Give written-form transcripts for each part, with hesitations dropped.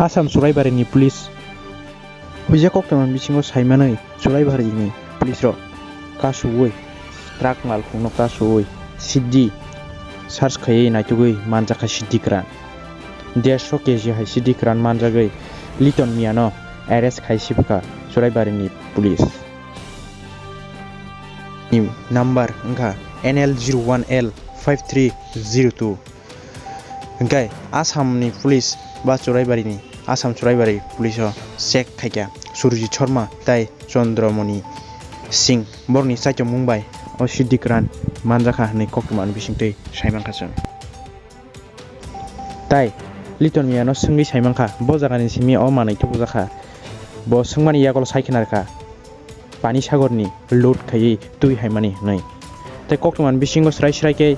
आसाम सराइबारिनि पुलिस हुइजा कक्टमान बिसिङाव साइमानै सराइबारिनि पुलिस रो कासुवै ट्राक मालखौनो कासुवै सिद्धि सार्च खायै नायथुगै मानजाखा सिद्धिक्रान 150 केजि हाय सिद्धिक्रान मानजागै लिटन मियानो एरेस्ट खायसिबखा सराइबारिनि पुलिस नम्बर ओंखा NL01L 5302 ओंखाय आसामनि पुलिस बा सराइबारिनि आसाम सराइबारि पुलिस चेक खायका सुरजित शर्मा ताई चन्द्रमणि सिंह बरनि साइट मुंबाइ अ सिद्धिक्रान मानजाखा हनै कक्टमान बिसिंतै साइमांखासों ताई लिटन मियानो सोंनि साइमांखा ब जागानि सिमि अ मानैथु बुजाखा ब सोंमानि यागल साइखनारखा पानी सागरनि लोड खायै तुइ हायमानि नै ताई कक्टमान बिसिंगो स्राय स्रायके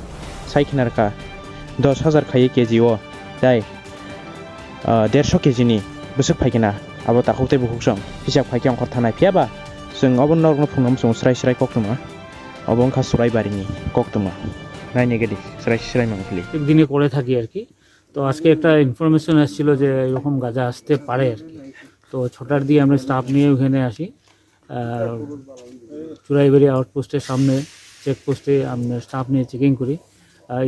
साइखनारखा 10,000 खायै केजि अ ताई 150 केजिनि बोसोक फाइकेना अब ताखौते बुहुसं हिसाब फाइके अंखर थानाय फियाबा जों अबन नरगन फुंनाम सं स्राय स्राय कक्टमा अबंखा सराइबारिनि कक्टमा नायने गेदि स्राय स्राय मांफली একদিনে করে থাকি আর কি। তো আজকে একটা ইনফরমেশন আসছিল যে এরকম গাঁজা আসতে পারে আর কি। তো ছটার দিয়ে আমরা স্টাফ নিয়ে ওখানে আসি চুরাইবাড়ি আউটপোস্টের সামনে চেকপোস্টে আমরা স্টাফ নিয়ে চেকিং করি।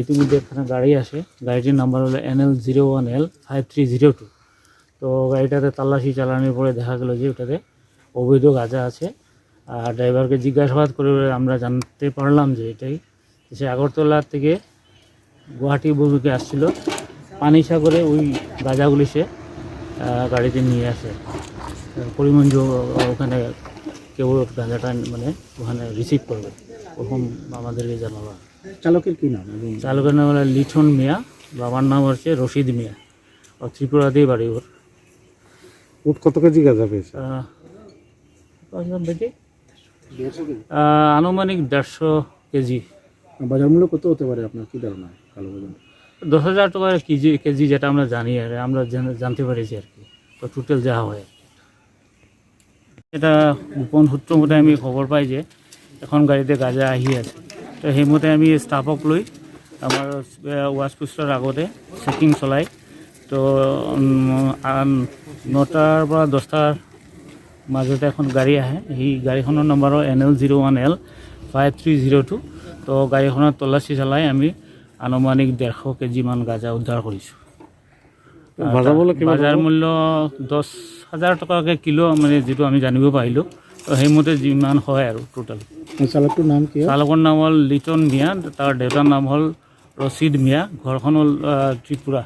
ইতিমধ্যে এখানে গাড়ি আসে, গাড়িটির নাম্বার হলো NL01L 5302। তো গাড়িটাতে তল্লাশি চালানোর পরে দেখা গেল যে ওটাতে অবৈধ গাঁজা আছে। আর ড্রাইভারকে জিজ্ঞাসাবাদ করে আমরা জানতে পারলাম যে এটাই সে আগরতলা থেকে গুয়াহাটি অভিমুখে আসছিল, পানিসাগরে ওই গাঁজাগুলি সে গাড়িতে নিয়ে আসে। করিমগঞ্জ ওখানে কেউ গাঁজাটা মানে ওখানে রিসিভ করবে ওরকম আমাদেরকে জানালো। চালকের কি নাম? চালকের নাম হলো লিটন মিয়া, বাবার নাম হচ্ছে রশিদ মিয়া, ও ত্রিপুরাতেই বাড়ি ওর। মোট কত কেজি গাঁজা পেয়েছে? আনুমানিক 150 কেজি। বাজার মূল্য কত হতে পারে আপনার কি ধারণা? কালো বাজার 10,000 টাকা কেজি যেটা আমরা জানি আর আমরা জানতে পেরেছি আর কি। তো টোটাল যা হয় এটা গোপন সূত্র মতে আমি খবর পাই যে এখন গাড়িতে গাঁজা আহি আছে। তো সেই মতে আমি ষ্টাফক লৈ আমাৰ ৱাচ পোষ্টৰ আগতে চেকিং চলাই। তো 9টাৰ পৰা 10টাৰ মাজতে এখন গাড়ী আহে, সেই গাড়ীখনৰ নম্বৰ NL01L 5302। তো গাড়ীখনৰ তল্লাচি চলাই আমি আনুমানিক 150 কেজিমান গাঁজা উদ্ধাৰ কৰিছোঁ। বাজাৰ মূল্য 10,000 টকাকৈ কিলো মানে যেটো আমি জানিব পাৰিলোঁ। তো সেইমতে যিমান হয় আৰু টোটাল। চালকটোৰ নাম কি? চালকৰ নাম হ'ল লিটন মিয়া, তাৰ দেউতাৰ নাম হ'ল ৰচিদ মিয়া, ঘৰখন হ'ল ত্ৰিপুৰা।